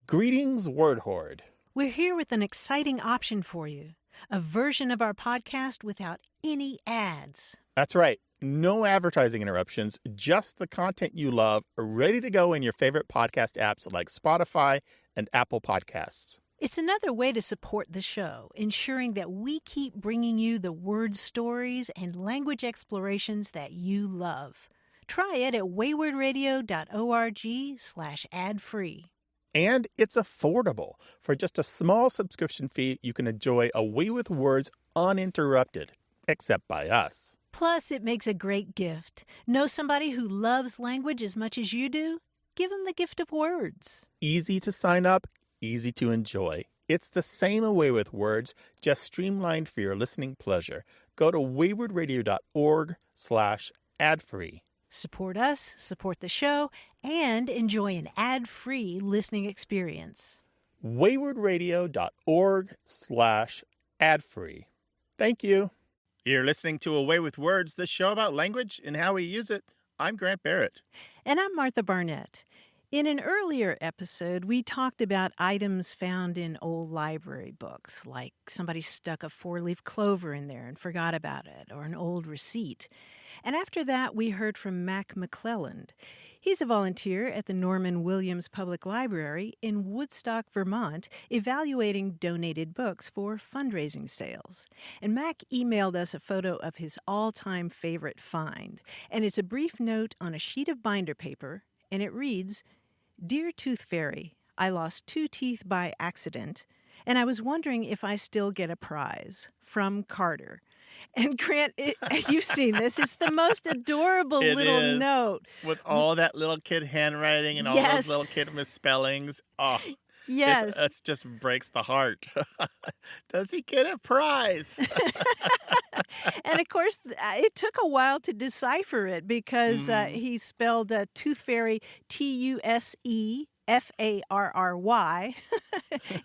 Greetings, Word Horde. We're here with an exciting option for you, a version of our podcast without any ads. That's right. No advertising interruptions, just the content you love, ready to go in your favorite podcast apps like Spotify and Apple Podcasts. It's another way to support the show, ensuring that we keep bringing you the word stories and language explorations that you love. Try it at waywardradio.org/ad-free. And it's affordable. For just a small subscription fee, you can enjoy A Way with Words uninterrupted, except by us. Plus, it makes a great gift. Know somebody who loves language as much as you do? Give them the gift of words. Easy to sign up, easy to enjoy. It's the same A Way with Words, just streamlined for your listening pleasure. Go to waywardradio.org/ad-free. Support us, support the show, and enjoy an ad-free listening experience. waywardradio.org/ad-free. Thank you. You're listening to A Way with Words, the show about language and how we use it. I'm Grant Barrett. And I'm Martha Barnett. In an earlier episode, we talked about items found in old library books, like somebody stuck a four-leaf clover in there and forgot about it, or an old receipt. And after that, we heard from Mac McClelland. He's a volunteer at the Norman Williams Public Library in Woodstock, Vermont, evaluating donated books for fundraising sales. And Mac emailed us a photo of his all-time favorite find. And it's a brief note on a sheet of binder paper, and it reads, "Dear Tooth Fairy, I lost 2 teeth by accident, and I was wondering if I still get a prize. From Carter." And Grant, you've seen this. It's the most adorable little note. With all that little kid handwriting and all those little kid misspellings. Oh, yes. That just breaks the heart. Does he get a prize? And, of course, it took a while to decipher it because he spelled Tooth Fairy T-U-S-E. F-A-R-R-Y,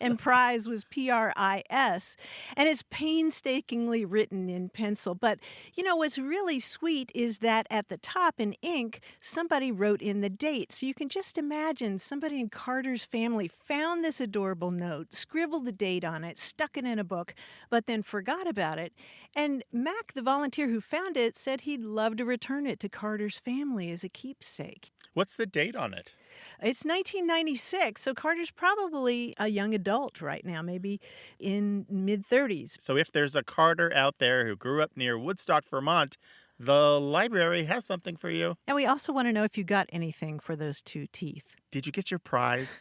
and prize was P-R-I-S, and it's painstakingly written in pencil. But, you know, what's really sweet is that at the top in ink, somebody wrote in the date. So you can just imagine somebody in Carter's family found this adorable note, scribbled the date on it, stuck it in a book, but then forgot about it. And Mac, the volunteer who found it, said he'd love to return it to Carter's family as a keepsake. What's the date on it? It's 1996, so Carter's probably a young adult right now, maybe in mid-30s. So if there's a Carter out there who grew up near Woodstock, Vermont, the library has something for you. And we also want to know if you got anything for those 2 teeth. Did you get your prize?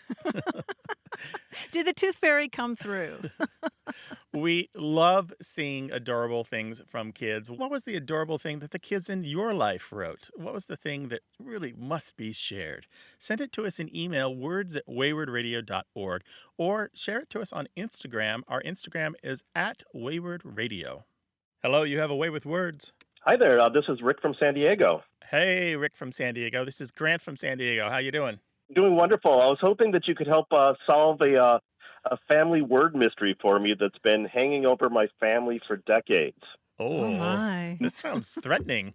Did the Tooth Fairy come through? We love seeing adorable things from kids. What was the adorable thing that the kids in your life wrote? What was the thing that really must be shared? Send it to us in email, words@waywardradio.org, or share it to us on Instagram. Our Instagram is @waywardradio. Hello, you have A Way with Words. Hi there. This is Rick from San Diego. Hey, Rick from San Diego. This is Grant from San Diego. How you doing? Doing wonderful. I was hoping that you could help solve a family word mystery for me that's been hanging over my family for decades. Oh, my. This sounds threatening.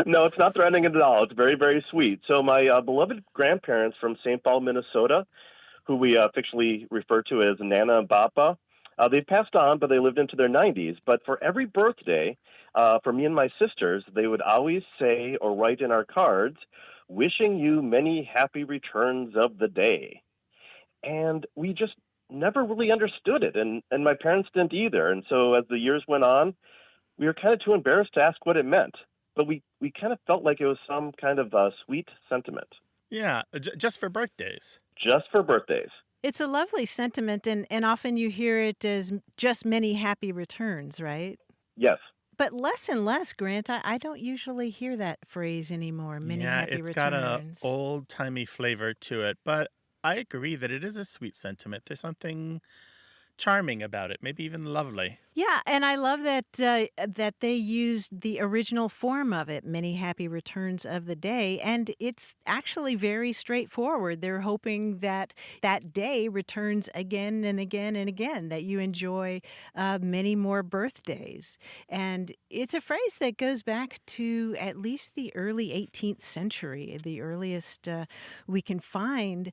No, it's not threatening at all. It's very, very sweet. So my beloved grandparents from St. Paul, Minnesota, who we fictionally refer to as Nana and Papa, they passed on, but they lived into their 90s. But for every birthday, for me and my sisters, they would always say or write in our cards, "Wishing you many happy returns of the day." And we just never really understood it, and my parents didn't either. And so as the years went on, we were kind of too embarrassed to ask what it meant. But we kind of felt like it was some kind of sweet sentiment. Yeah, just for birthdays. Just for birthdays. It's a lovely sentiment, and often you hear it as just many happy returns, right? Yes. But less and less, Grant. I don't usually hear that phrase anymore, many happy returns. Yeah, it's got an old-timey flavor to it, but I agree that it is a sweet sentiment. There's something charming about it, maybe even lovely. Yeah, and I love that they used the original form of it, "Many happy returns of the day," and it's actually very straightforward. They're hoping that that day returns again and again and again, that you enjoy many more birthdays. And it's a phrase that goes back to at least the early 18th century. The earliest we can find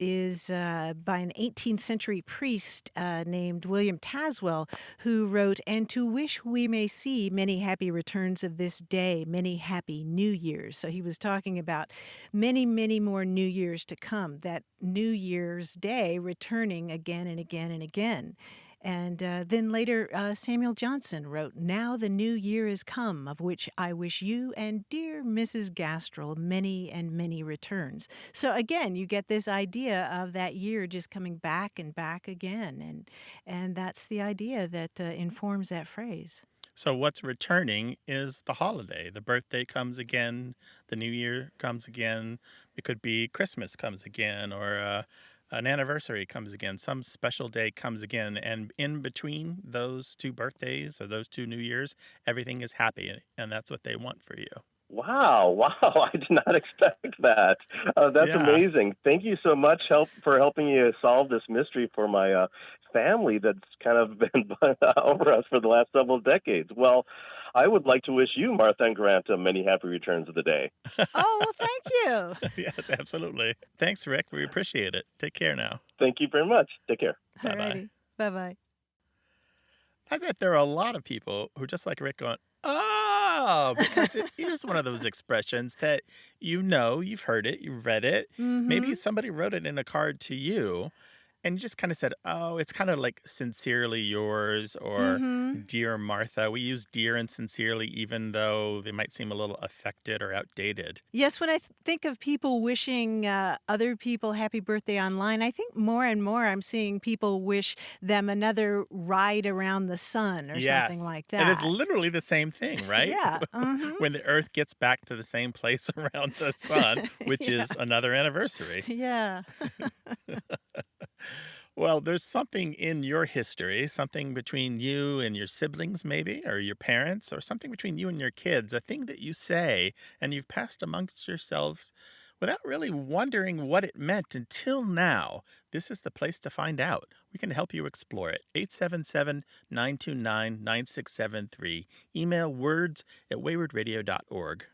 is by an 18th century priest named William Taswell, who wrote, "And to wish we may see many happy returns of this day, many happy New Years." So he was talking about many, many more New Years to come, that New Year's Day returning again and again and again. And then later, Samuel Johnson wrote, "Now the new year is come, of which I wish you and dear Mrs. Gastrell many and many returns." So again, you get this idea of that year just coming back and back again, and that's the idea that informs that phrase. So what's returning is the holiday. The birthday comes again, the new year comes again. It could be Christmas comes again, or an anniversary comes again. Some special day comes again, and in between those two birthdays or those two New Years, everything is happy, and that's what they want for you. Wow, wow, I did not expect that. That's Yeah. amazing. Thank you so much for helping you solve this mystery for my family that's kind of been over us for the last several decades. Well, I would like to wish you, Martha and Grant, many happy returns of the day. Oh, well, thank you. Yes, absolutely. Thanks, Rick. We appreciate it. Take care now. Thank you very much. Take care. Bye bye. Alrighty. Bye-bye. I bet there are a lot of people who, just like Rick, going, "Oh," because it is one of those expressions that you've heard it, you've read it. Maybe Mm-hmm. somebody wrote it in a card to you, and you just kind of said, "Oh, it's kind of like sincerely yours," or Mm-hmm. "Dear Martha." We use dear and sincerely, even though they might seem a little affected or outdated. Yes, when I think of people wishing other people happy birthday online, I think more and more I'm seeing people wish them another ride around the sun or something Yes. like And it's that. literally the same thing, right? Yeah. Mm-hmm. When the Earth gets back to the same place around the sun, which Yeah. is another anniversary. Yeah. Well, there's something in your history, something between you and your siblings, maybe, or your parents, or something between you and your kids, a thing that you say and you've passed amongst yourselves without really wondering what it meant until now. This is the place to find out. We can help you explore it. 877-929-9673. Email words@waywardradio.org.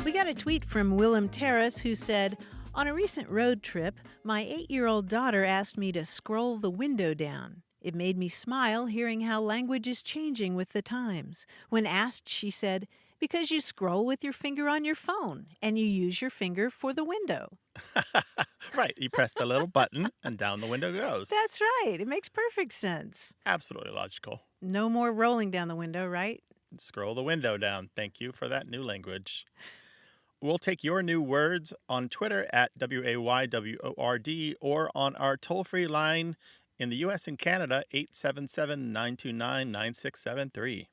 We got a tweet from Willem Terrace who said, "On a recent road trip, my 8-year-old daughter asked me to scroll the window down. It made me smile hearing how language is changing with the times. When asked, she said, 'Because you scroll with your finger on your phone and you use your finger for the window.'" Right. You press the little button and down the window goes. That's right. It makes perfect sense. Absolutely logical. No more rolling down the window, right? Scroll the window down. Thank you for that new language. We'll take your new words on Twitter at WAYWORD or on our toll-free line in the U.S. and Canada, 877-929-9673.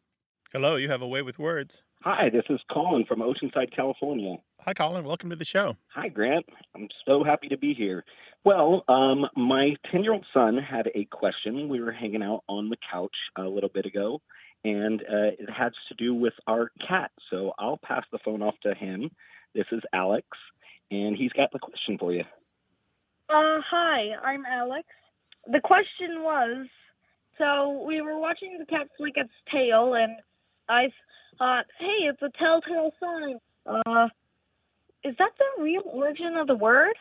Hello, you have a way with words. Hi, this is Colin from Oceanside, California. Hi, Colin. Welcome to the show. Hi, Grant. I'm so happy to be here. Well, my 10-year-old son had a question. We were hanging out on the couch a little bit ago, and it has to do with our cat. So I'll pass the phone off to him. This is Alex, and he's got the question for you. Hi, I'm Alex. The question was, so we were watching the cat flick its tail, and I thought, hey, it's a telltale sign. Is that the real origin of the word?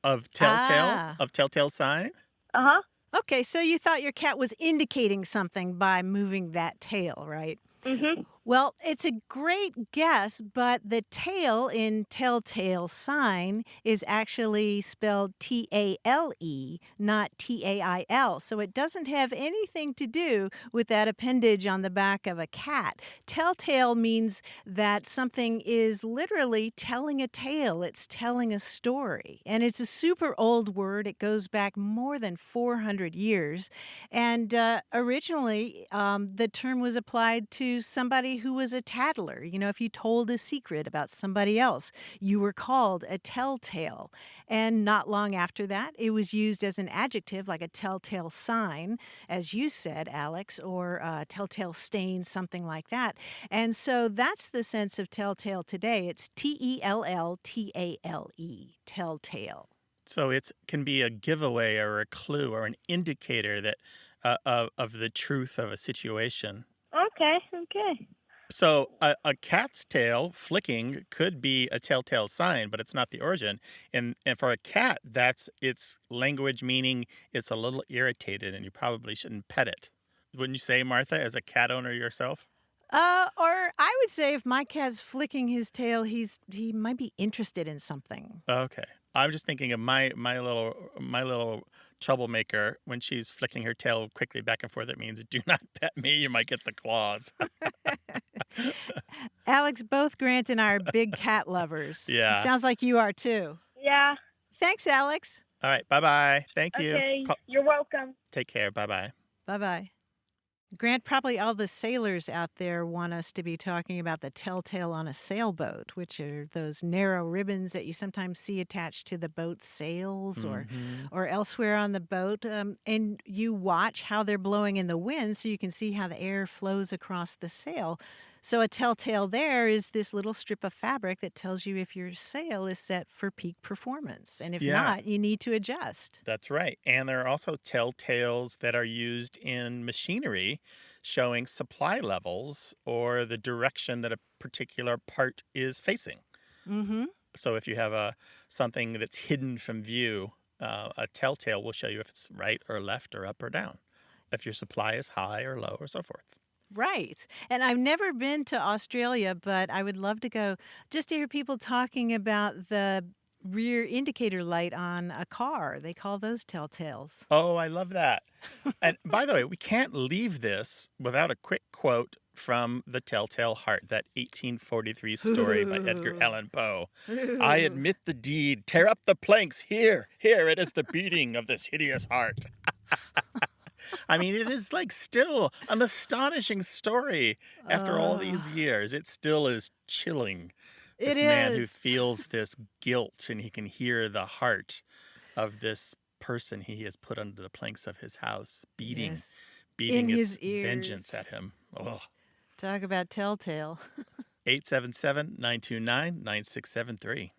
Of telltale? Ah. Of telltale sign? Uh-huh. Okay, so you thought your cat was indicating something by moving that tail, right? Mm-hmm. Well, it's a great guess, but the tail in telltale sign is actually spelled T-A-L-E, not T-A-I-L. So it doesn't have anything to do with that appendage on the back of a cat. Telltale means that something is literally telling a tale. It's telling a story. And it's a super old word. It goes back more than 400 years. And originally, the term was applied to to somebody who was a tattler. If you told a secret about somebody else, you were called a telltale. And not long after that, it was used as an adjective, like a telltale sign, as you said, Alex, or a telltale stain, something like that. And so that's the sense of telltale today. It's telltale, telltale. So it can be a giveaway or a clue or an indicator that of the truth of a situation. Okay. So a cat's tail flicking could be a telltale sign, but it's not the origin. And for a cat, that's its language, meaning it's a little irritated and you probably shouldn't pet it. Wouldn't you say, Martha, as a cat owner yourself? Or I would say if my cat's flicking his tail, he might be interested in something. Okay. I'm just thinking of my little troublemaker when she's flicking her tail quickly back and forth. It means, do not pet me. You might get the claws. Alex, both Grant and I are big cat lovers. Yeah. It sounds like you are too. Yeah. Thanks, Alex. All right. Bye-bye. Thank you. Okay. You're welcome. Take care. Bye-bye. Bye-bye. Grant, probably all the sailors out there want us to be talking about the telltale on a sailboat, which are those narrow ribbons that you sometimes see attached to the boat's sails or elsewhere on the boat. And you watch how they're blowing in the wind so you can see how the air flows across the sail. So a telltale there is this little strip of fabric that tells you if your sail is set for peak performance. And if not, you need to adjust. That's right. And there are also telltales that are used in machinery showing supply levels or the direction that a particular part is facing. Mm-hmm. So if you have something that's hidden from view, a telltale will show you if it's right or left or up or down, if your supply is high or low or so forth. Right. And I've never been to Australia, but I would love to go just to hear people talking about the rear indicator light on a car. They call those telltales. Oh, I love that. And by the way, we can't leave this without a quick quote from The Telltale Heart, that 1843 story by Edgar Allan Poe. I admit the deed. Tear up the planks. Here, it is the beating of this hideous heart. I mean, it is still an astonishing story after all these years. It still is chilling. This man who feels this guilt and he can hear the heart of this person he has put under the planks of his house beating in its his ears. vengeance at him. Oh. Talk about telltale. 877-929-9673.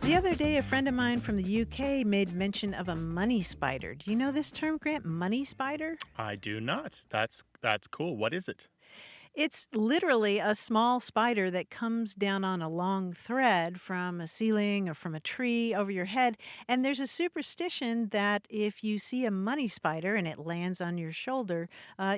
The other day, a friend of mine from the UK made mention of a money spider. Do you know this term, Grant? Money spider? I do not. That's cool. What is it? It's literally a small spider that comes down on a long thread from a ceiling or from a tree over your head. And there's a superstition that if you see a money spider and it lands on your shoulder,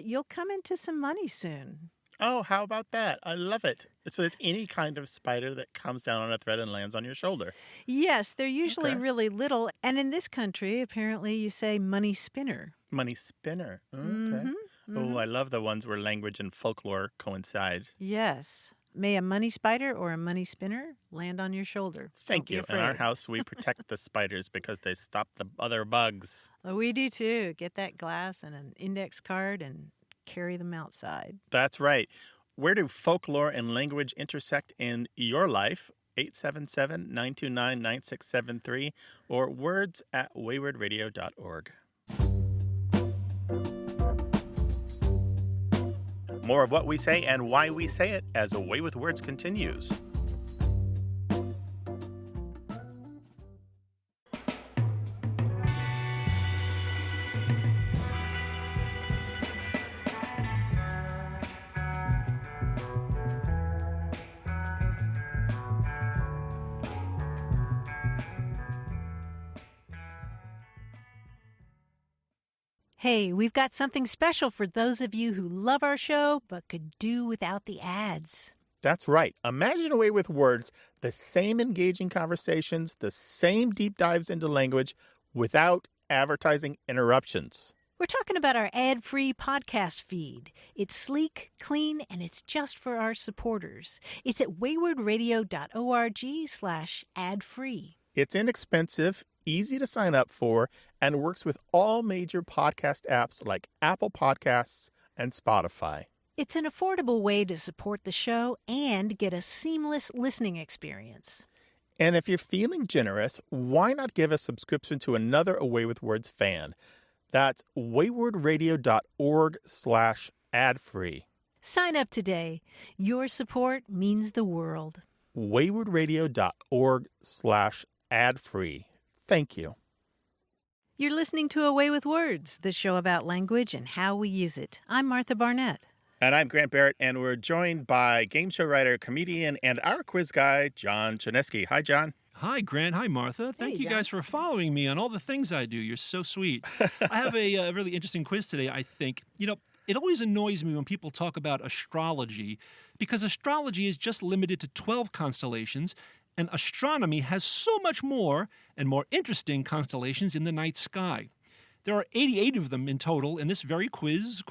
you'll come into some money soon. Oh, how about that? I love it. So it's any kind of spider that comes down on a thread and lands on your shoulder. Yes, they're usually Okay. really little. And in this country, apparently you say money spinner. Money spinner. Okay. Mhm. Oh, I love the ones where language and folklore coincide. Yes. May a money spider or a money spinner land on your shoulder. Thank Don't be you. In our afraid. house, we protect the spiders because they stop the other bugs. Oh, we do too. Get that glass and an index card and carry them outside. That's right. Where do folklore and language intersect in your life? 877-929-9673 or words@waywardradio.org. More of what we say and why we say it as A Way with Words continues. Hey, we've got something special for those of you who love our show but could do without the ads. That's right. Imagine A Way with Words, the same engaging conversations, the same deep dives into language without advertising interruptions. We're talking about our ad-free podcast feed. It's sleek, clean, and it's just for our supporters. It's at waywardradio.org/ad-free. It's inexpensive, easy to sign up for, and works with all major podcast apps like Apple Podcasts and Spotify. It's an affordable way to support the show and get a seamless listening experience. And if you're feeling generous, why not give a subscription to another Away with Words fan? That's waywardradio.org/ad-free. Sign up today. Your support means the world. waywardradio.org/ad-free. Thank you. You're listening to Away with Words, the show about language and how we use it. I'm Martha Barnett. And I'm Grant Barrett, and we're joined by game show writer, comedian, and our quiz guy, John Chinesky. Hi, John. Hi, Grant. Hi, Martha. Thank you John. guys for following me on all the things I do. You're so sweet. I have a really interesting quiz today, I think. You know, it always annoys me when people talk about astrology because astrology is just limited to 12 constellations, and astronomy has so much more and more interesting constellations in the night sky. There are 88 of them in total, and this very quiz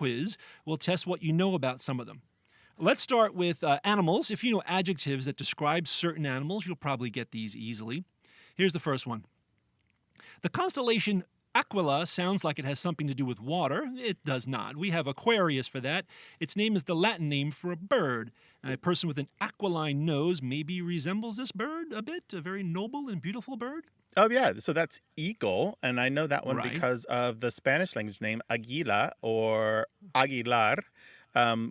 will test what you know about some of them. Let's start with animals. If you know adjectives that describe certain animals, you'll probably get these easily. Here's the first one. The constellation Aquila sounds like it has something to do with water. It does not. We have Aquarius for that. Its name is the Latin name for a bird. A person with an aquiline nose maybe resembles this bird a bit, a very noble and beautiful bird. Oh, yeah. So that's eagle. And I know that one Right. because of the Spanish language name Aguila or Aguilar,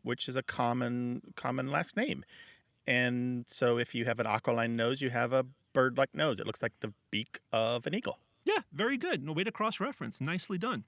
which is a common last name. And so if you have an aquiline nose, you have a bird-like nose. It looks like the beak of an eagle. Yeah, very good. No way to cross-reference. Nicely done.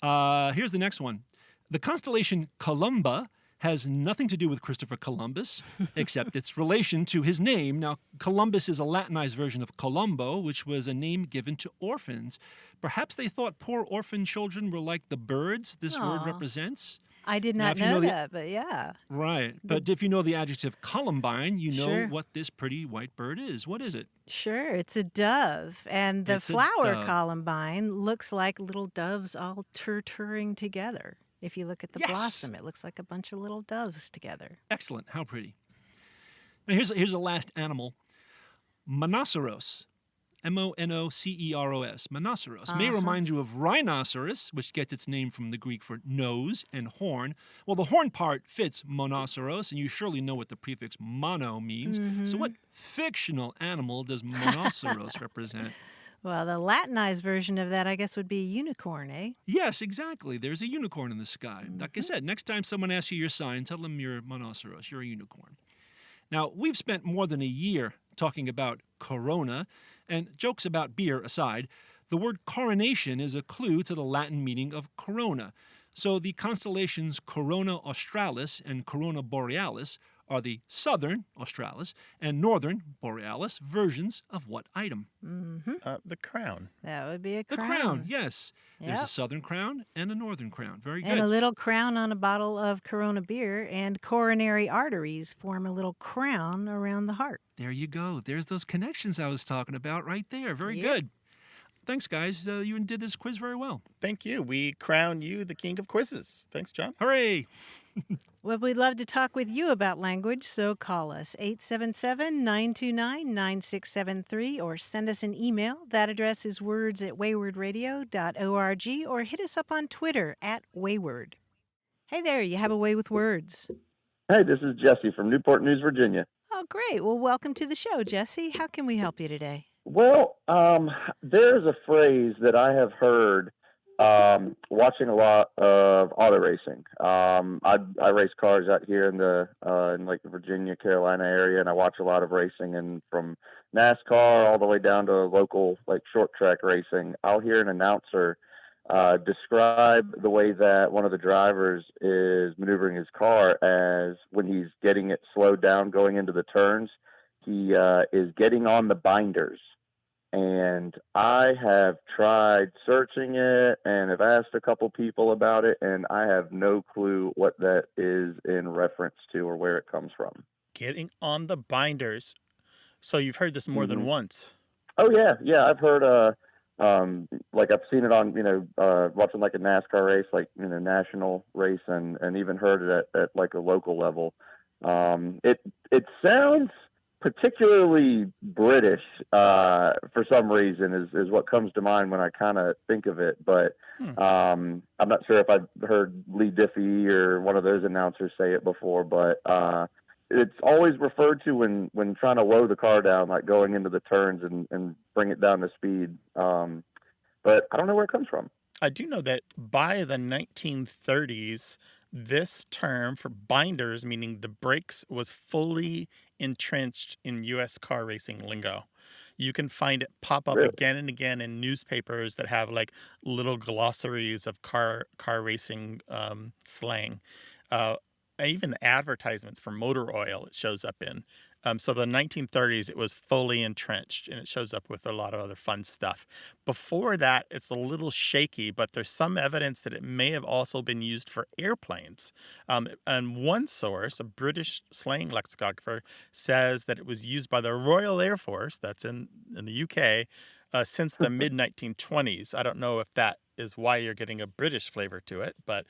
Here's the next one. The constellation Columba has nothing to do with Christopher Columbus, except its relation to his name. Now, Columbus is a Latinized version of Colombo, which was a name given to orphans. Perhaps they thought poor orphan children were like the birds this word Aw. represents. I did Now, not if you know know the- that, but yeah. Right. But if you know the adjective Columbine, you know Sure. what this pretty white bird is. What is it? Sure, it's a dove. And the It's a flower dove. columbine looks like little doves all turturing together. If you look at the Yes. blossom, it looks like a bunch of little doves together. Excellent. How pretty. Now, here's the last animal. Monoceros. Monoceros. Monoceros. May remind you of rhinoceros, which gets its name from the Greek for nose and horn. Well, the horn part fits monoceros, and you surely know what the prefix mono means. So what fictional animal does monoceros represent? Well, the Latinized version of that, I guess, would be unicorn, eh? Yes, exactly. There's a unicorn in the sky. Like I said, next time someone asks you your sign, tell them you're monoceros, you're a unicorn. Now, we've spent more than a year talking about corona, and jokes about beer aside, the word coronation is a clue to the Latin meaning of corona. So the constellations Corona Australis and Corona Borealis are the southern Australis and northern Borealis versions of what item? The crown. That would be a The crown. crown, yes. There's a Yep. southern crown and a northern crown. Very And a good. little crown on a bottle of Corona beer, and coronary arteries form a little crown around the heart. There you go. There's those connections I was talking about right there. Very Yep. good. Thanks, guys. You did this quiz very well. Thank you. We crown you the king of quizzes. Thanks, John. Hooray! Well, we'd love to talk with you about language, so call us 877-929-9673 or send us an email. That address is words@waywardradio.org or hit us up on Twitter @wayward. Hey there, you have a way with words. Hey, this is Jesse from Newport News, Virginia. Oh, great. Well, welcome to the show, Jesse. How can we help you today? Well, there's a phrase that I have heard watching a lot of auto racing. I race cars out here in like the Virginia, Carolina area, and I watch a lot of racing. And from NASCAR all the way down to local like short track racing, I'll hear an announcer describe the way that one of the drivers is maneuvering his car as when he's getting it slowed down going into the turns, he is getting on the binders. And I have tried searching it and have asked a couple people about it, and I have no clue what that is in reference to or where it comes from. Getting on the binders. So you've heard this more than once. Oh, yeah. Yeah, I've heard Like I've seen it on, watching like a NASCAR race, like, national race, and even heard it at like a local level. It sounds particularly British, for some reason is what comes to mind when I kind of think of it. But Hmm. I'm not sure if I've heard Lee Diffie or one of those announcers say it before, but it's always referred to when trying to low the car down, like going into the turns and bring it down to speed. But I don't know where it comes from. I do know that by the 1930s, this term for binders, meaning the brakes, was fully entrenched in U.S. car racing lingo. You can find it pop up Really? again and again in newspapers that have like little glossaries of car racing slang. Uh, Even advertisements for motor oil it shows up in. So the 1930s, it was fully entrenched, and it shows up with a lot of other fun stuff. Before that, it's a little shaky, but there's some evidence that it may have also been used for airplanes. And one source, a British slang lexicographer, says that it was used by the Royal Air Force, that's in the UK, since the mid 1920s. I don't know if that is why you're getting a British flavor to it, but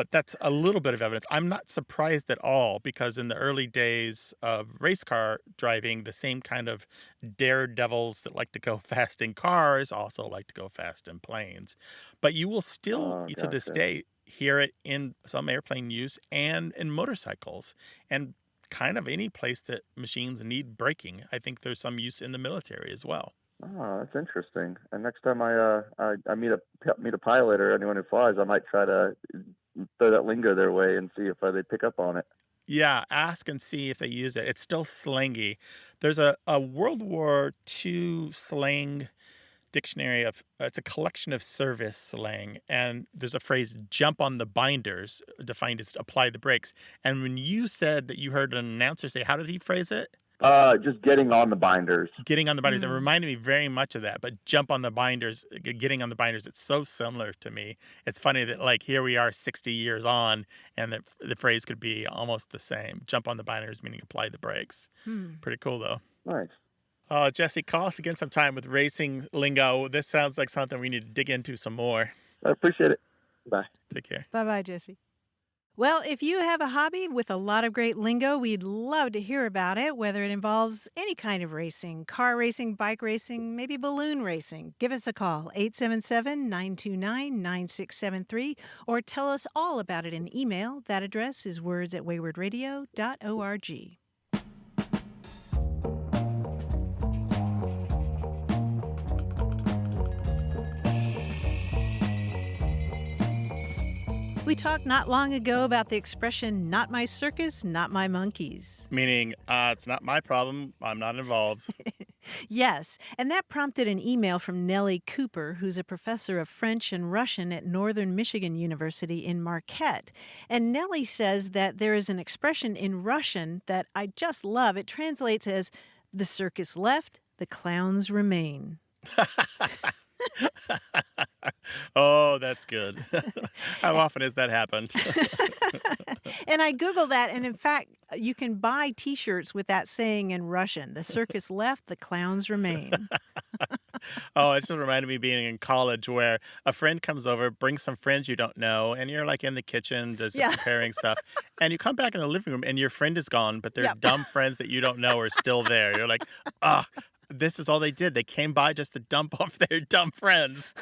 that's a little bit of evidence. I'm not surprised at all because in the early days of race car driving, the same kind of daredevils that like to go fast in cars also like to go fast in planes. But you will still, Oh, to this gotcha. day, hear it in some airplane use and in motorcycles and kind of any place that machines need braking. I think there's some use in the military as well. Oh, that's interesting. And next time I meet a pilot or anyone who flies, I might try to throw that lingo their way and see if they pick up on it. Yeah, ask and see if they use it. It's still slangy. There's a World War II slang dictionary of it's a collection of service slang, and there's a phrase "jump on the binders," defined as apply the brakes. And when you said that you heard an announcer say, how did he phrase it? Just getting on the binders. Getting on the binders. It Mm. reminded me very much of that, but jump on the binders, getting on the binders, it's so similar to me. It's funny that like here we are 60 years on and the phrase could be almost the same. Jump on the binders, meaning apply the brakes. Hmm. Pretty cool though. Nice. Jesse, call us again sometime with racing lingo. This sounds like something we need to dig into some more. I appreciate it. Bye. Take care. Bye-bye, Jesse. Well, if you have a hobby with a lot of great lingo, we'd love to hear about it, whether it involves any kind of racing, car racing, bike racing, maybe balloon racing. Give us a call, 877-929-9673, or tell us all about it in email. That address is words@waywardradio.org. We talked not long ago about the expression, not my circus, not my monkeys. Meaning, it's not my problem. I'm not involved. Yes, and that prompted an email from Nellie Cooper, who's a professor of French and Russian at Northern Michigan University in Marquette. And Nellie says that there is an expression in Russian that I just love. It translates as, the circus left, the clowns remain. Oh, that's good. How often has that happened? And I Googled that, and in fact, you can buy T-shirts with that saying in Russian. The circus left, the clowns remain. Oh, it just reminded me being in college where a friend comes over, brings some friends you don't know, and you're like in the kitchen just Yeah. preparing stuff. And you come back in the living room and your friend is gone, but their Yep. dumb friends that you don't know are still there. You're like, ah, this is all they did. They came by just to dump off their dumb friends.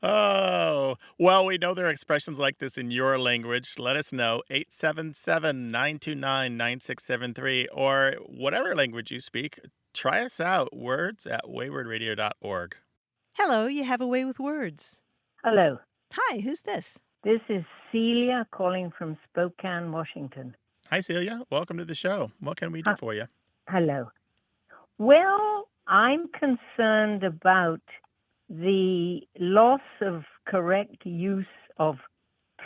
Oh, well, we know there are expressions like this in your language. Let us know, 877-929-9673, or whatever language you speak. Try us out, words@waywardradio.org. Hello, you have a way with words. Hello, Hi, who's this? this is Celia calling from Spokane, Washington. Hi, Celia. Welcome to the show. What can we do Hi. for you? Hello. Well, I'm concerned about the loss of correct use of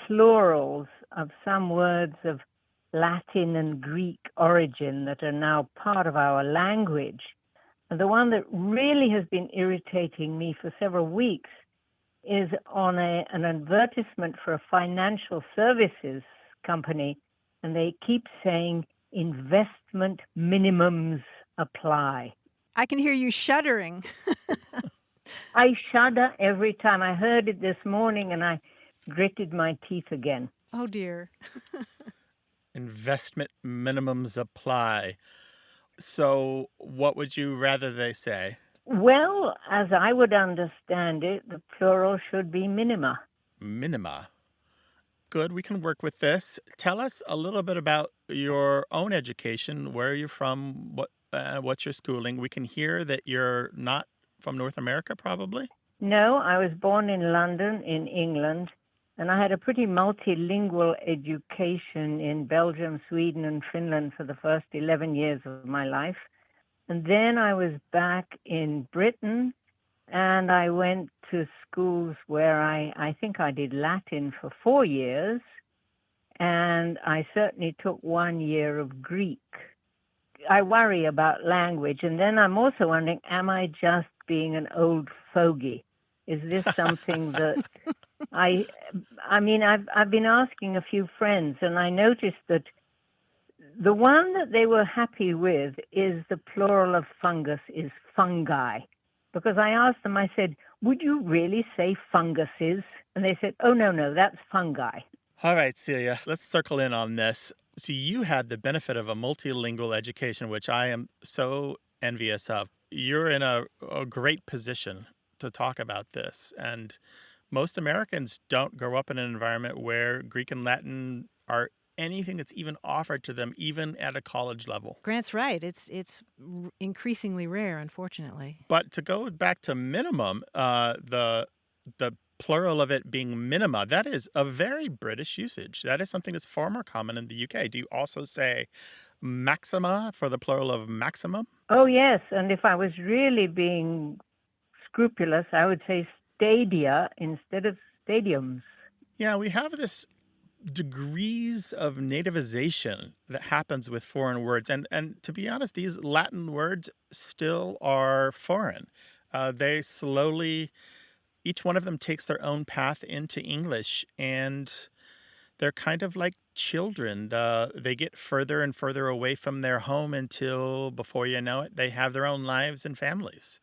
plurals of some words of Latin and Greek origin that are now part of our language. And the one that really has been irritating me for several weeks is on an advertisement for a financial services company, and they keep saying investment minimums apply. I can hear you shuddering. I shudder every time. I heard it this morning and I gritted my teeth again. Oh, dear. Investment minimums apply. So what would you rather they say? Well, as I would understand it, the plural should be minima. Minima. Good, we can work with this. Tell us a little bit about your own education. Where are you from? What's your schooling? We can hear that you're not from North America, probably? No, I was born in London, in England, and I had a pretty multilingual education in Belgium, Sweden, and Finland for the first 11 years of my life. And then I was back in Britain, and I went to schools where I think I did Latin for 4 years, and I certainly took 1 year of Greek. I worry about language, and then I'm also wondering, am I just being an old fogey? Is this something that I mean, I've been asking a few friends, and I noticed that the one that they were happy with is the plural of fungus is fungi. Because I asked them, I said, would you really say funguses? And they said, oh, no, that's fungi. All right, Celia, let's circle in on this. So you had the benefit of a multilingual education, which I am so envious of. You're in a great position to talk about this. And most Americans don't grow up in an environment where Greek and Latin are anything that's even offered to them, even at a college level. Grant's right. It's increasingly rare, unfortunately. But to go back to minimum, the plural of it being minima, that is a very British usage. That is something that's far more common in the UK. Do you also say maxima for the plural of maximum? Oh, yes. And if I was really being scrupulous, I would say stadia instead of stadiums. Yeah, we have this degrees of nativization that happens with foreign words. And to be honest, these Latin words still are foreign. They slowly, each one of them takes their own path into English, and they're kind of like children. They get further and further away from their home until, before you know it, they have their own lives and families.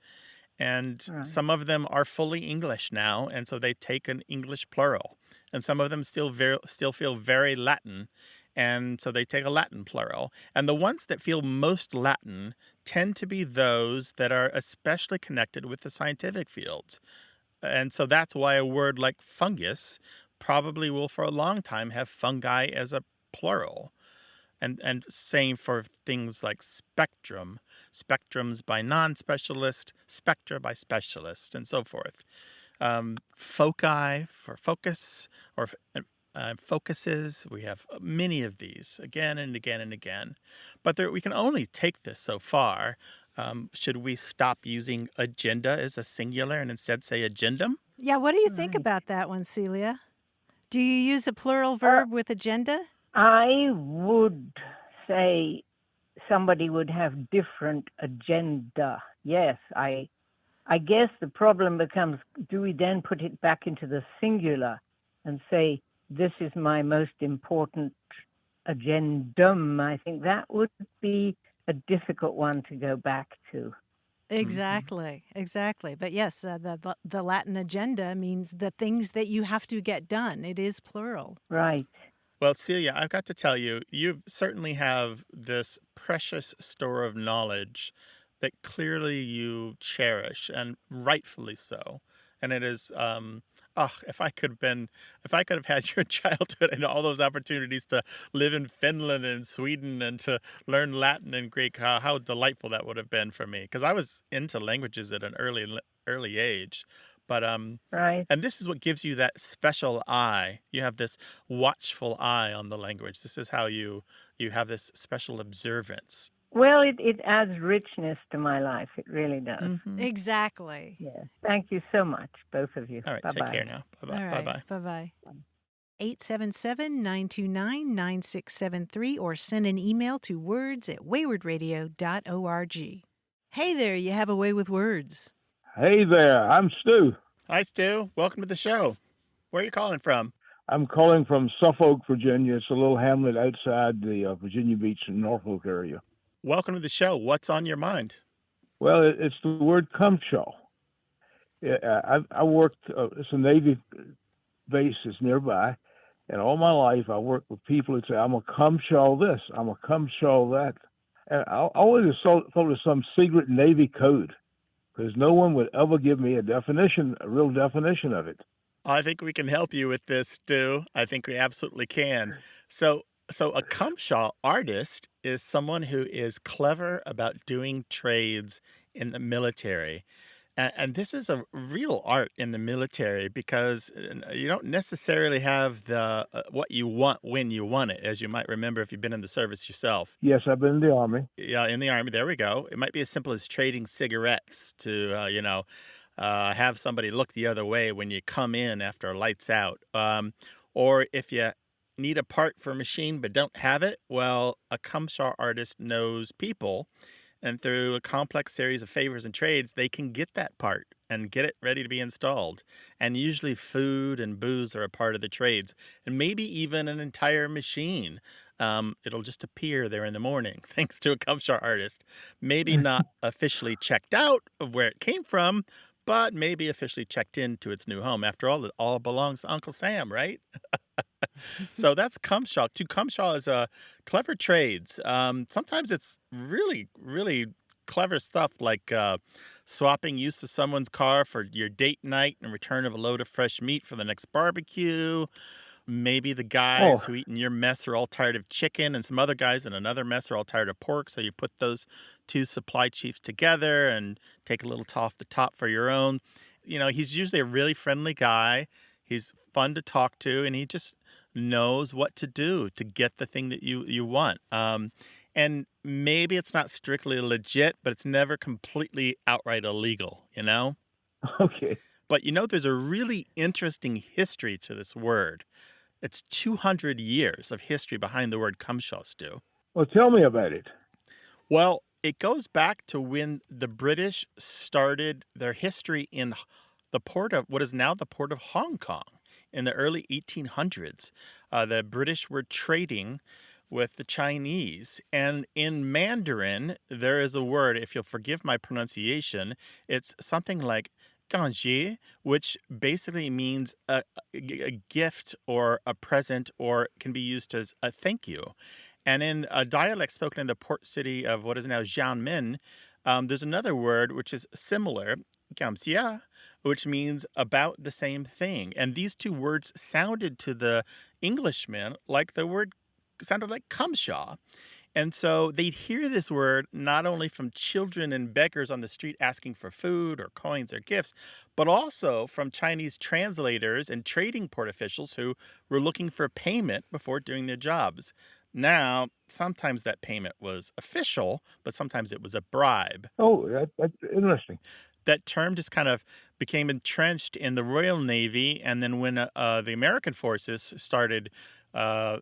And Right. some of them are fully English now, and so they take an English plural. And some of them still feel very Latin, and so they take a Latin plural. And the ones that feel most Latin tend to be those that are especially connected with the scientific fields. And so that's why a word like fungus probably will for a long time have fungi as a plural. And same for things like spectrum, spectrums by non-specialist, spectra by specialist, and so forth. Foci for focus, or focuses. We have many of these again and again and again. But we can only take this so far. Should we stop using agenda as a singular and instead say agendum? Yeah, what do you think about that one, Celia? Do you use a plural verb with agenda? I would say somebody would have different agenda. Yes, I guess the problem becomes, do we then put it back into the singular and say, this is my most important agendum? I think that would be a difficult one to go back to. Exactly. But yes, the Latin agenda means the things that you have to get done. It is plural. Right. Well, Celia, I've got to tell you, you certainly have this precious store of knowledge that clearly you cherish, and rightfully so. And it is, if I could have had your childhood and all those opportunities to live in Finland and Sweden and to learn Latin and Greek, how delightful that would have been for me. Because I was into languages at an early age. But right. And this is what gives you that special eye. You have this watchful eye on the language. This is how you have this special observance. Well, it adds richness to my life. It really does. Mm-hmm. Exactly. Yeah. Thank you so much, both of you. All right, Bye-bye. take care now. Bye-bye. All right. Bye-bye. Bye-bye. 877-929-9673 or send an email to words@waywardradio.org. Hey there, you have a way with words. Hey there, I'm Stu. Hi, Stu. Welcome to the show. Where are you calling from? I'm calling from Suffolk, Virginia. It's a little hamlet outside the Virginia Beach and Norfolk area. Welcome to the show. What's on your mind? Well, it's the word cumshaw. I worked some Navy bases nearby, and all my life I worked with people that say, I'm a cumshaw this, I'm a cumshaw that. And I always thought it was some secret Navy code because no one would ever give me a definition, a real definition of it. I think we can help you with this, Stu. I think we absolutely can. So, so a cumshaw artist is someone who is clever about doing trades in the military. And this is a real art in the military because you don't necessarily have the what you want when you want it, as you might remember if you've been in the service yourself. Yes, I've been in the Army. Yeah, in the Army, there we go. It might be as simple as trading cigarettes to, have somebody look the other way when you come in after lights out. Or if you need a part for a machine but don't have it, well, a cumshaw artist knows people. And through a complex series of favors and trades, they can get that part and get it ready to be installed. And usually food and booze are a part of the trades, and maybe even an entire machine. It'll just appear there in the morning, thanks to a cumshaw artist. Maybe not officially checked out of where it came from, but maybe officially checked into its new home. After all, it all belongs to Uncle Sam, right? So that's cumshaw. To cumshaw is clever trades. Sometimes it's really, really clever stuff like swapping use of someone's car for your date night and return of a load of fresh meat for the next barbecue. Maybe the guys who eat in your mess are all tired of chicken, and some other guys in another mess are all tired of pork. So you put those two supply chiefs together and take a little off the top for your own. He's usually a really friendly guy. He's fun to talk to, and he just knows what to do to get the thing that you want. And maybe it's not strictly legit, but it's never completely outright illegal, Okay. But there's a really interesting history to this word. It's 200 years of history behind the word cumshaw, Stu. Well, tell me about it. Well, it goes back to when the British started their history in the port of what is now the port of Hong Kong in the early 1800s. The British were trading with the Chinese. And in Mandarin, there is a word, if you'll forgive my pronunciation, it's something like ganjie, which basically means a gift or a present, or can be used as a thank you. And in a dialect spoken in the port city of what is now Xiamen, there's another word which is similar, gamxia, which means about the same thing. And these two words sounded to the Englishmen like the word sounded like cumshaw. And so they'd hear this word not only from children and beggars on the street asking for food or coins or gifts, but also from Chinese translators and trading port officials who were looking for payment before doing their jobs. Now, sometimes that payment was official, but sometimes it was a bribe. Oh, that's interesting. That term just kind of became entrenched in the Royal Navy. And then when the American forces started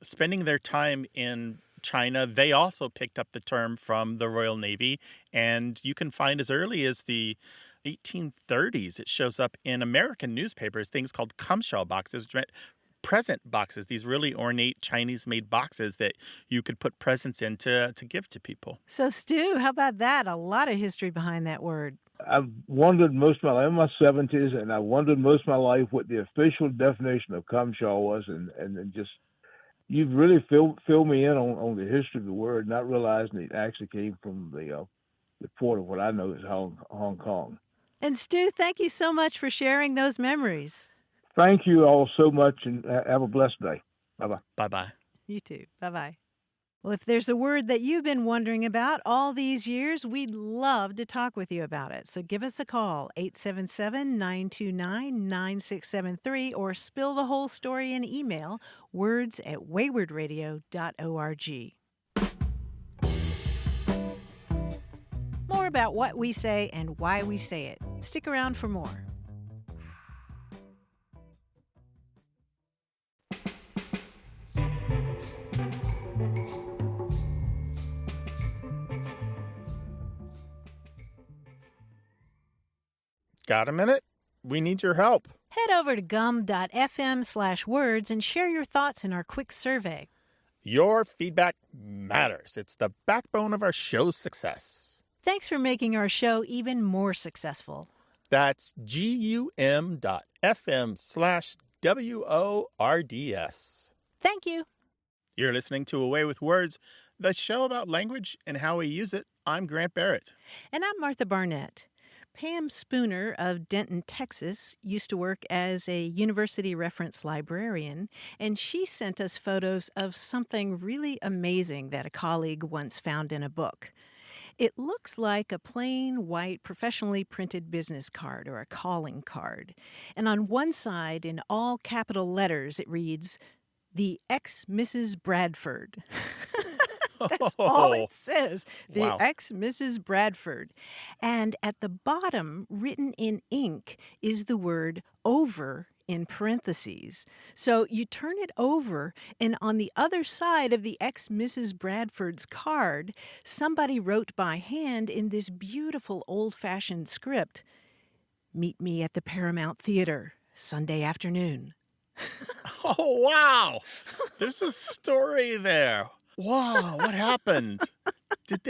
spending their time in China, they also picked up the term from the Royal Navy. And you can find as early as the 1830s, it shows up in American newspapers, things called cumshaw boxes, which meant present boxes, these really ornate Chinese-made boxes that you could put presents in to give to people. So, Stu, how about that? A lot of history behind that word. I've wondered most of my life, I'm in my 70s, and I wondered most of my life what the official definition of cumshaw was, and just you've really filled me in on the history of the word, not realizing it actually came from the port of what I know is Hong Kong. And Stu, thank you so much for sharing those memories. Thank you all so much, and have a blessed day. Bye-bye. Bye-bye. You too. Bye-bye. Well, if there's a word that you've been wondering about all these years, we'd love to talk with you about it. So give us a call, 877-929-9673, or spill the whole story in email, words@waywardradio.org. More about what we say and why we say it. Stick around for more. Got a minute? We need your help. Head over to gum.fm/words and share your thoughts in our quick survey. Your feedback matters. It's the backbone of our show's success. Thanks for making our show even more successful. That's gum.fm/WORDS. Thank you. You're listening to Away with Words, the show about language and how we use it. I'm Grant Barrett. And I'm Martha Barnett. Pam Spooner of Denton, Texas, used to work as a university reference librarian, and she sent us photos of something really amazing that a colleague once found in a book. It looks like a plain white professionally printed business card or a calling card. And on one side, in all capital letters, it reads, "The ex-Mrs. Bradford." That's all it says. The Wow. ex-Mrs. Bradford. And at the bottom, written in ink, is the word over in parentheses. So you turn it over, and on the other side of the ex-Mrs. Bradford's card, somebody wrote by hand in this beautiful old-fashioned script, "Meet me at the Paramount Theater, Sunday afternoon." Oh, wow. There's a story there. Wow, what happened? Did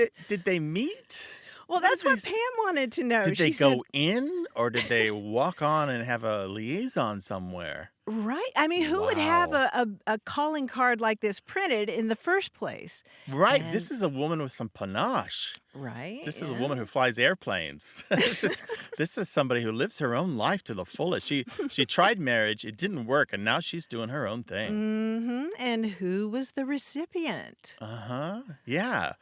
they meet? Well, that's what Pam wanted to know. Did they She said, go in, or did they walk on and have a liaison somewhere? right? I mean, who would have Wow. a calling card like this printed in the first place? Right. And- This is a woman with some panache. Right? This is a yeah. woman who flies airplanes. This is somebody who lives her own life to the fullest. She tried marriage, it didn't work, and now she's doing her own thing. Mm-hmm. And who was the recipient? Uh-huh. Yeah.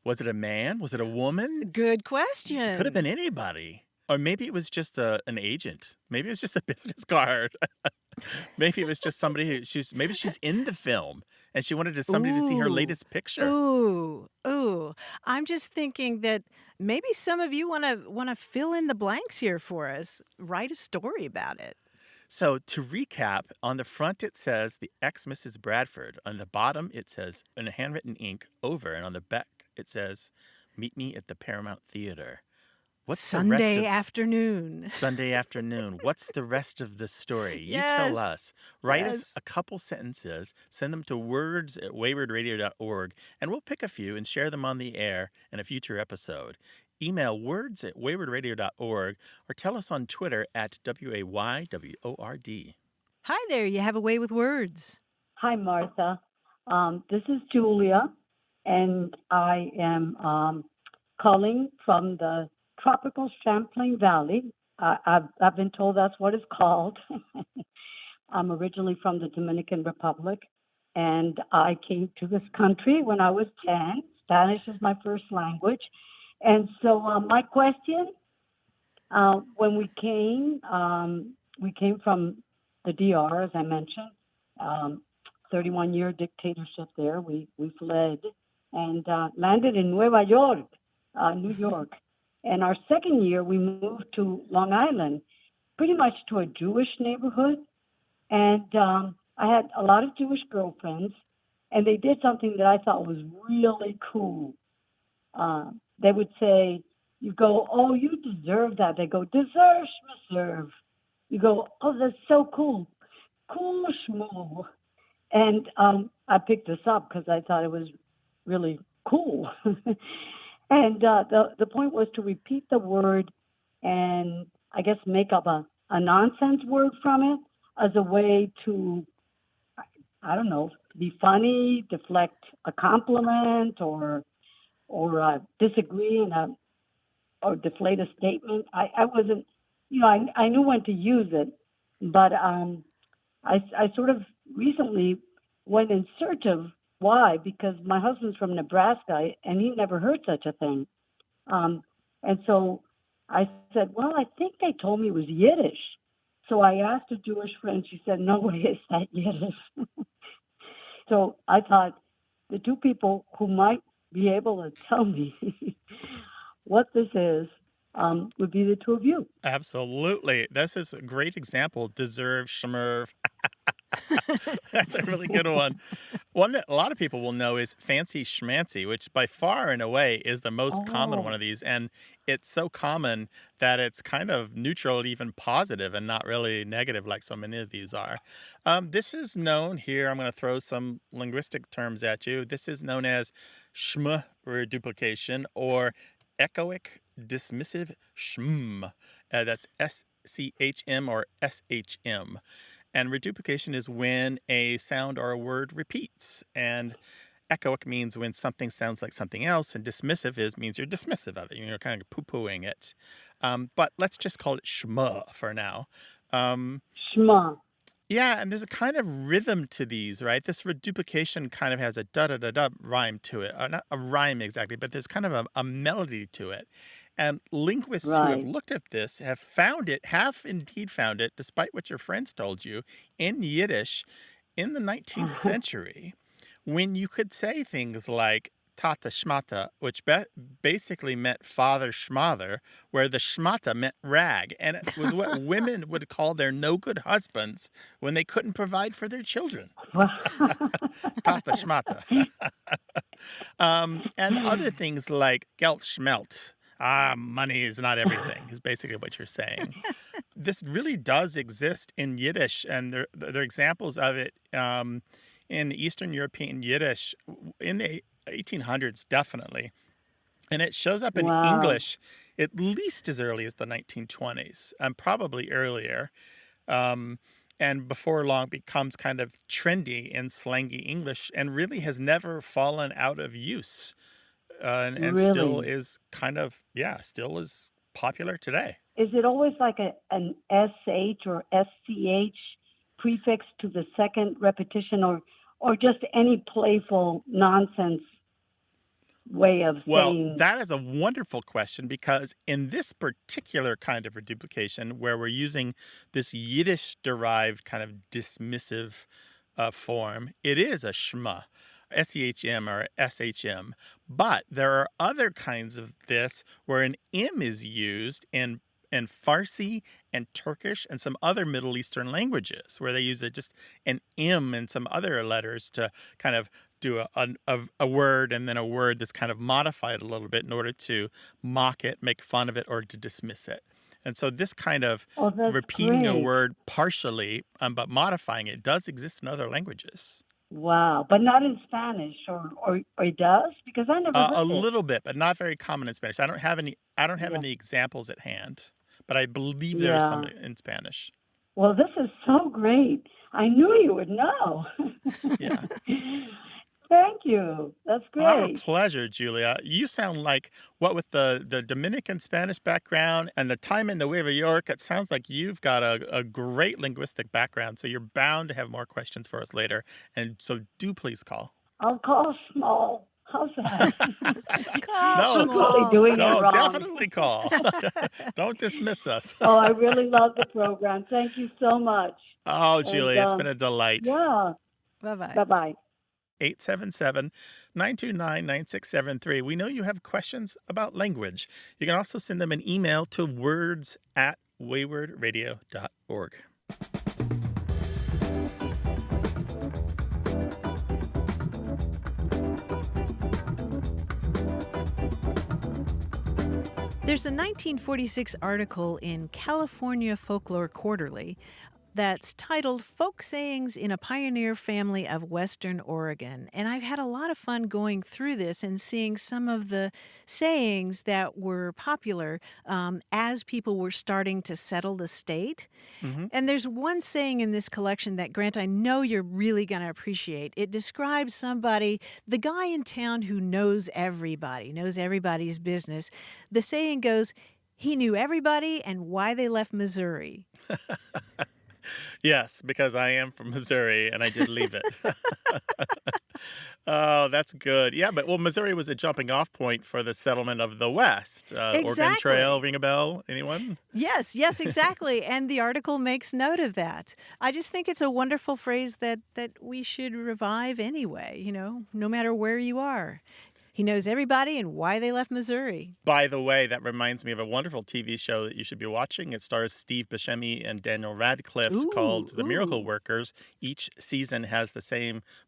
Was it a man? Was it a woman? Good question. Could have been anybody. Or maybe it was just an agent. Maybe it was just a business card. Maybe it was just somebody who maybe she's in the film and she wanted somebody to see her Ooh. latest picture. Ooh. I'm just thinking that maybe some of you want to fill in the blanks here for us. Write a story about it. So to recap, on the front it says the ex-Mrs. Bradford. On the bottom it says in handwritten ink over, and on the back it says, "Meet me at the Paramount Theater." What's Sunday afternoon. Sunday afternoon. What's the rest of the story? You Yes. tell us. Write us Yes. a couple sentences, send them to words@waywardradio.org, and we'll pick a few and share them on the air in a future episode. Email words@waywardradio.org or tell us on Twitter at WAYWORD. Hi there, you have a way with words. Hi, Martha. This is Julia, and I am calling from the tropical Champlain Valley. I've been told that's what it's called. I'm originally from the Dominican Republic, and I came to this country when I was 10. Spanish is my first language. And so my question, when we came from the DR, as I mentioned, 31-year dictatorship there. We fled and landed in Nueva York, New York. And our second year, we moved to Long Island, pretty much to a Jewish neighborhood. And I had a lot of Jewish girlfriends, and they did something that I thought was really cool. They would say, you go, "Oh, you deserve that." They go, "Deserve, deserve." You go, "Oh, that's so cool. Cool schmoo." And I picked this up because I thought it was really cool. And the point was to repeat the word and I guess make up a nonsense word from it as a way to, I don't know, be funny, deflect a compliment, or disagree or deflate a statement. I wasn't, I knew when to use it, but I sort of recently went in search of why, because my husband's from Nebraska and he never heard such a thing. And so I said, well, I think they told me it was Yiddish. So I asked a Jewish friend, she said, "No way is that Yiddish." So I thought the two people who might be able to tell me what this is would be the two of you. Absolutely. This is a great example. Deserve, schmerv. That's a really good one. One that a lot of people will know is fancy schmancy, which by far and away is the most common one of these. And it's so common that it's kind of neutral, even positive, and not really negative like so many of these are. This is known here. I'm going to throw some linguistic terms at you. This is known as shm-reduplication or echoic dismissive shm. That's SCHM or SHM. And reduplication is when a sound or a word repeats. And echoic means when something sounds like something else, and dismissive means you're dismissive of it. You're kind of poo-pooing it. But let's just call it shma for now. Shma. Yeah, and there's a kind of rhythm to these, right? This reduplication kind of has a da-da-da-da rhyme to it. Not a rhyme exactly, but there's kind of a melody to it. And linguists who have Right. looked at this have indeed found it, despite what your friends told you, in Yiddish in the 19th century, when you could say things like tata shmata, which basically meant father schmother, where the schmata meant rag. And it was what women would call their no-good husbands when they couldn't provide for their children. Tata schmata. And other things like geld schmelt. Money is not everything, is basically what you're saying. This really does exist in Yiddish, and there are examples of it in Eastern European Yiddish in the 1800s, definitely. And it shows up in Wow. English at least as early as the 1920s, and probably earlier. And before long becomes kind of trendy in slangy English and really has never fallen out of use. And still Really? is kind of, still is popular today. Is it always like an SH or SCH prefix to the second repetition, or just any playful nonsense way of Well, saying? that is a wonderful question, because in this particular kind of reduplication, where we're using this Yiddish-derived kind of dismissive form, it is a shma, SEHM or SHM. But there are other kinds of this where an M is used in Farsi and Turkish and some other Middle Eastern languages, where they use just an M and some other letters to kind of do a word, and then a word that's kind of modified a little bit in order to mock it, make fun of it, or to dismiss it. And so this kind of Oh, that's repeating a great. word partially, but modifying it, does exist in other languages. Wow. But not in Spanish, or it does? Because I never A heard it. little bit, but not very common in Spanish. I don't have any Yeah. examples at hand, but I believe there is some Yeah. in Spanish. Well, this is so great. I knew you would know. Yeah. Thank you. That's Our great. pleasure, Julia. You sound like, what with the Dominican Spanish background and the time in Nueva York, it sounds like you've got a great linguistic background. So you're bound to have more questions for us later. And so do please call. I'll call small. How's that? Call Frequently small. doing it No, wrong. definitely call. Don't dismiss us. Oh, I really love the program. Thank you so much. Oh, And Julia, it's been a delight. yeah, Bye-bye. bye-bye. 877-929-9673. We know you have questions about language. You can also send them an email to words@waywardradio.org. There's a 1946 article in California Folklore Quarterly that's titled Folk Sayings in a Pioneer Family of Western Oregon. And I've had a lot of fun going through this and seeing some of the sayings that were popular as people were starting to settle the state. Mm-hmm. And there's one saying in this collection that, Grant, I know you're really going to appreciate. It describes somebody, the guy in town who knows everybody, knows everybody's business. The saying goes, he knew everybody and why they left Missouri. Yes, because I am from Missouri and I did leave it. Oh, that's good. Yeah, but Missouri was a jumping off point for the settlement of the West. Oregon Exactly. Trail, ring a bell? Anyone? Yes, exactly. And the article makes note of that. I just think it's a wonderful phrase that we should revive anyway, no matter where you are. He knows everybody and why they left Missouri. By the way, that reminds me of a wonderful TV show that you should be watching. It stars Steve Buscemi and Daniel Radcliffe, called The Miracle Workers. Each season has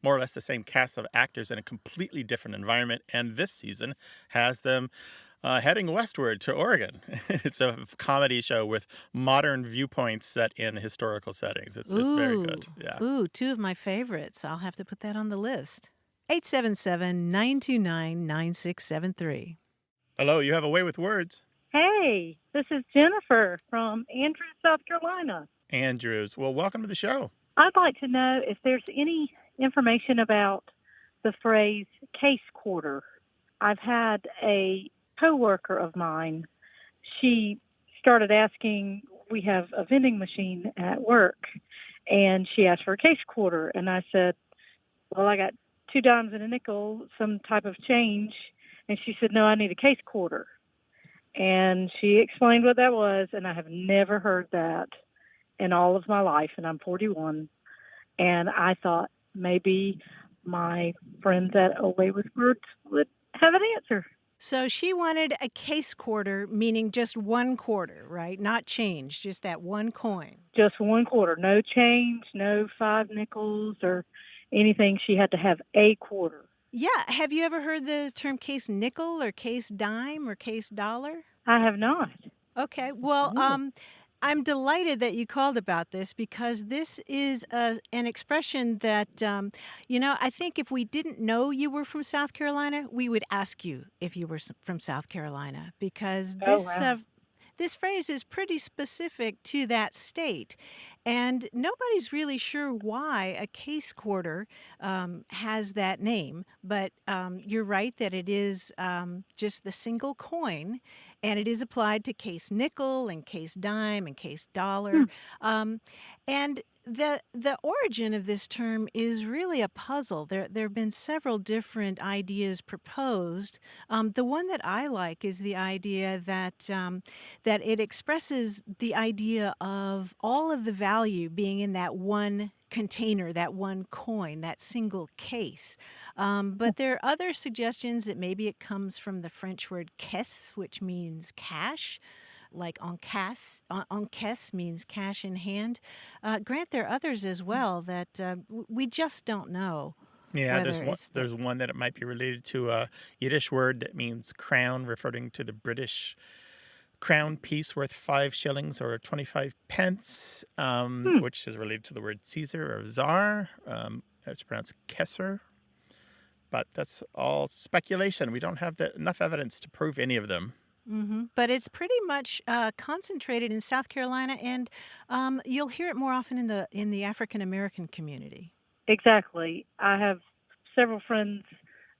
more or less the same cast of actors in a completely different environment. And this season has them heading westward to Oregon. It's a comedy show with modern viewpoints set in historical settings. It's very good. Yeah. Ooh, two of my favorites. I'll have to put that on the list. 877-929-9673. Hello, you have a way with words. Hey, this is Jennifer from Andrews, South Carolina. Andrews. Well, welcome to the show. I'd like to know if there's any information about the phrase case quarter. I've had a coworker of mine. She started asking, we have a vending machine at work, and she asked for a case quarter. And I said, well, I got 2 dimes and a nickel, some type of change. And she said, no, I need a case quarter. And she explained what that was, and I have never heard that in all of my life, and I'm 41. And I thought maybe my friends at Away with Words would have an answer. So she wanted a case quarter, meaning just 1 quarter, right? Not change, just that 1 coin. Just 1 quarter, no change, no 5 nickels or anything. She had to have a quarter. Yeah. Have you ever heard the term case nickel or case dime or case dollar? I have not. Okay. Well, I'm delighted that you called about this because this is an expression that, I think if we didn't know you were from South Carolina, we would ask you if you were from South Carolina because this phrase is pretty specific to that state. And nobody's really sure why a case quarter has that name. But you're right that it is just the single coin, and it is applied to case nickel and case dime and case dollar. And the origin of this term is really a puzzle. There have been several different ideas proposed. The one that I like is the idea that it expresses the idea of all of the value being in that one container, that one coin, that single case. But there are other suggestions that maybe it comes from the French word caisse, which means cash. Like encaisse means cash in hand. Grant, there are others as well that we just don't know. Yeah, there's one that it might be related to a Yiddish word that means crown, referring to the British crown piece worth 5 shillings or 25 pence, which is related to the word Caesar or Tsar. It's pronounced Kesser. But that's all speculation. We don't have enough evidence to prove any of them. Mm-hmm. But it's pretty much concentrated in South Carolina, and you'll hear it more often in the African American community. Exactly. I have several friends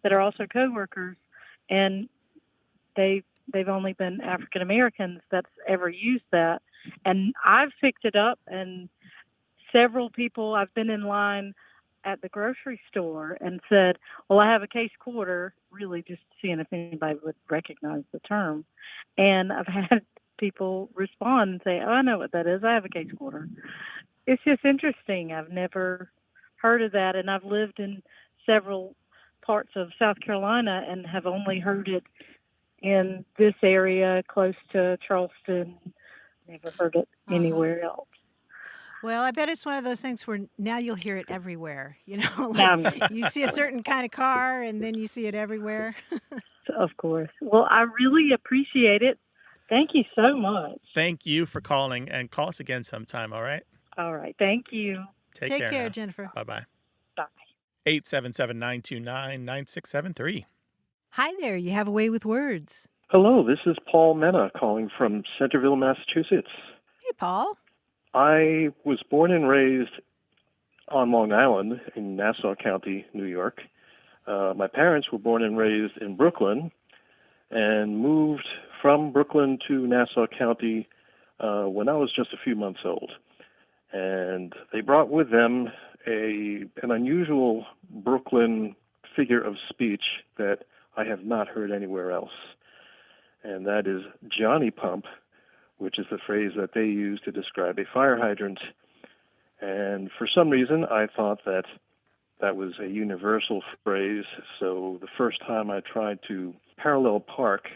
that are also coworkers, and they've only been African Americans that's ever used that. And I've picked it up, and several people, I've been in line at the grocery store and said, well, I have a case quarter, really just seeing if anybody would recognize the term. And I've had people respond and say, oh, I know what that is. I have a case quarter. It's just interesting. I've never heard of that, and I've lived in several parts of South Carolina and have only heard it in this area close to Charleston. Never heard it anywhere else. Well, I bet it's one of those things where now you'll hear it everywhere. Like you see a certain kind of car and then you see it everywhere. Of course. Well, I really appreciate it. Thank you so much. Thank you for calling, and call us again sometime, all right? All right. Thank you. Take care, Jennifer. Bye-bye. Bye. 877-929-9673. Hi there. You have a way with words. Hello, this is Paul Mena calling from Centerville, Massachusetts. Hey, Paul. I was born and raised on Long Island in Nassau County, New York. My parents were born and raised in Brooklyn and moved from Brooklyn to Nassau County when I was just a few months old. And they brought with them an unusual Brooklyn figure of speech that I have not heard anywhere else. And that is Johnny Pump, which is the phrase that they use to describe a fire hydrant. And for some reason, I thought that was a universal phrase. So the first time I tried to parallel park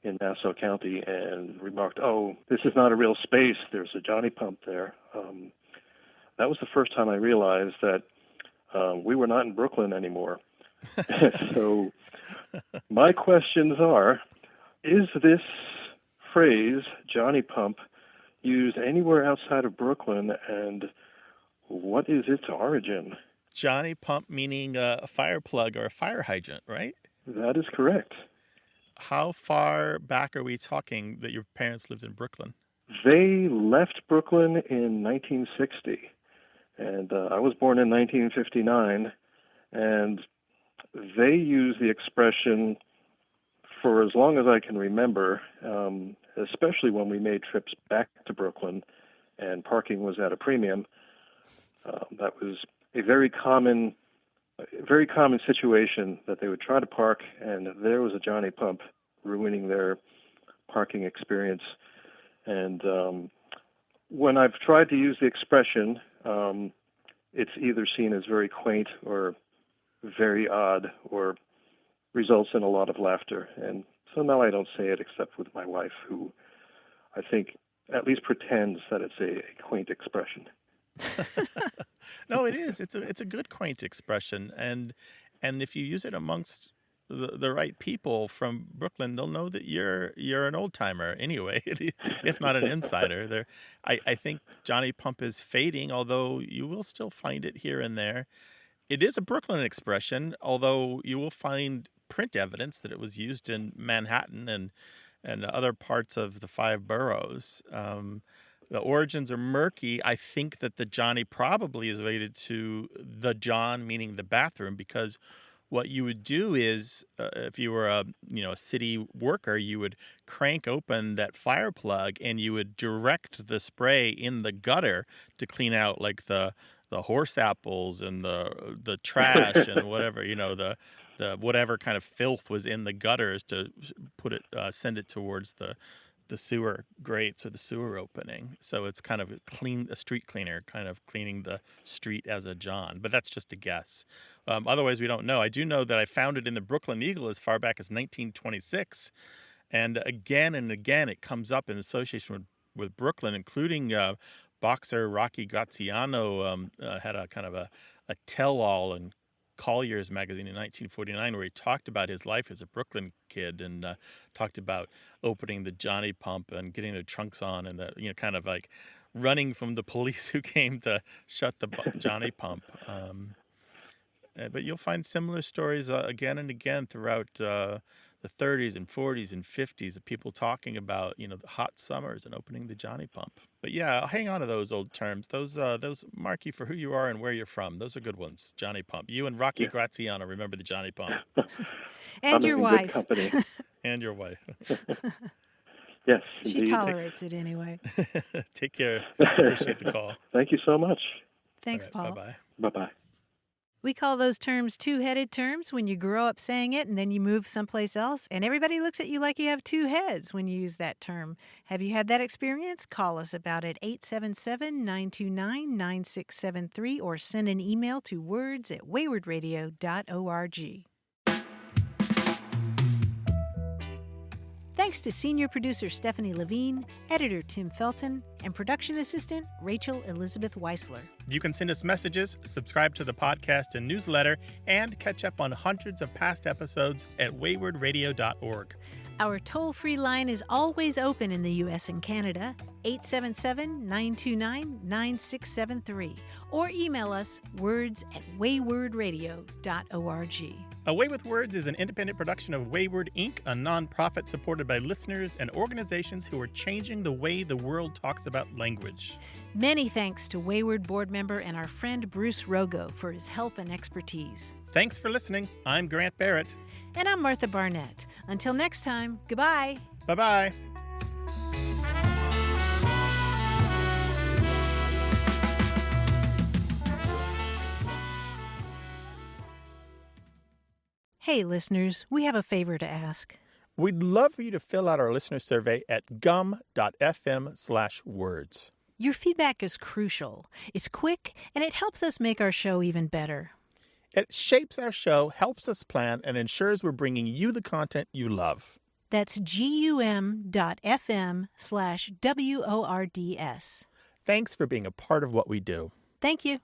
in Nassau County and remarked, oh, this is not a real space, there's a Johnny Pump there. That was the first time I realized that we were not in Brooklyn anymore. So my questions are, is this phrase, Johnny Pump, used anywhere outside of Brooklyn, and what is its origin? Johnny Pump meaning a fire plug or a fire hydrant, right? That is correct. how far back are we talking that your parents lived in Brooklyn? They left Brooklyn in 1960, and I was born in 1959, and they used the expression for as long as I can remember, especially when we made trips back to Brooklyn and parking was at a premium. That was a very common situation that they would try to park, and there was a Johnny Pump ruining their parking experience. And when I've tried to use the expression, it's either seen as very quaint or very odd or results in a lot of laughter. And so now I don't say it except with my wife, who I think at least pretends that it's a quaint expression. No, it is. It's a good quaint expression, and if you use it amongst the right people from Brooklyn, they'll know that you're an old timer anyway, if not an insider. I think Johnny Pump is fading, although you will still find it here and there. It is a Brooklyn expression, although you will find print evidence that it was used in Manhattan and other parts of the five boroughs. The origins are murky. I think that the Johnny probably is related to the John, meaning the bathroom, because what you would do is, if you were a city worker, you would crank open that fire plug and you would direct the spray in the gutter to clean out like the horse apples and the trash and whatever, the whatever kind of filth was in the gutters to put it, send it towards the sewer grates or the sewer opening. So it's kind of a street cleaner, kind of cleaning the street as a John. But that's just a guess. Otherwise, we don't know. I do know that I found it in the Brooklyn Eagle as far back as 1926. And again it comes up in association with Brooklyn, including boxer Rocky Graziano had a kind of a tell-all in Collier's magazine in 1949 where he talked about his life as a Brooklyn kid and talked about opening the Johnny Pump and getting the trunks on and kind of like running from the police who came to shut the Johnny Pump. But you'll find similar stories again and again throughout the 30s and 40s and 50s of people talking about, the hot summers and opening the Johnny Pump. But yeah, hang on to those old terms. Those mark you for who you are and where you're from. Those are good ones. Johnny Pump. You and Rocky Graziano remember the Johnny Pump. And your wife. And your wife. Yes, she indeed. Tolerates it anyway. Take care. Appreciate the call. Thank you so much. Thanks, right, Paul. Bye-bye. Bye-bye. We call those terms two-headed terms when you grow up saying it and then you move someplace else, and everybody looks at you like you have two heads when you use that term. Have you had that experience? Call us about it, 877-929-9673, or send an email to words@waywardradio.org. Thanks to senior producer Stephanie Levine, editor Tim Felton, and production assistant Rachel Elizabeth Weisler. You can send us messages, subscribe to the podcast and newsletter, and catch up on hundreds of past episodes at waywardradio.org. Our toll-free line is always open in the U.S. and Canada, 877-929-9673, or email us words@waywardradio.org. A Way with Words is an independent production of Wayward, Inc., a nonprofit supported by listeners and organizations who are changing the way the world talks about language. Many thanks to Wayward board member and our friend Bruce Rogo for his help and expertise. Thanks for listening. I'm Grant Barrett. And I'm Martha Barnett. Until next time, goodbye. Bye-bye. Hey, listeners, we have a favor to ask. We'd love for you to fill out our listener survey at gum.fm/words. Your feedback is crucial. It's quick, and it helps us make our show even better. It shapes our show, helps us plan, and ensures we're bringing you the content you love. That's gum.fm/WORDS. Thanks for being a part of what we do. Thank you.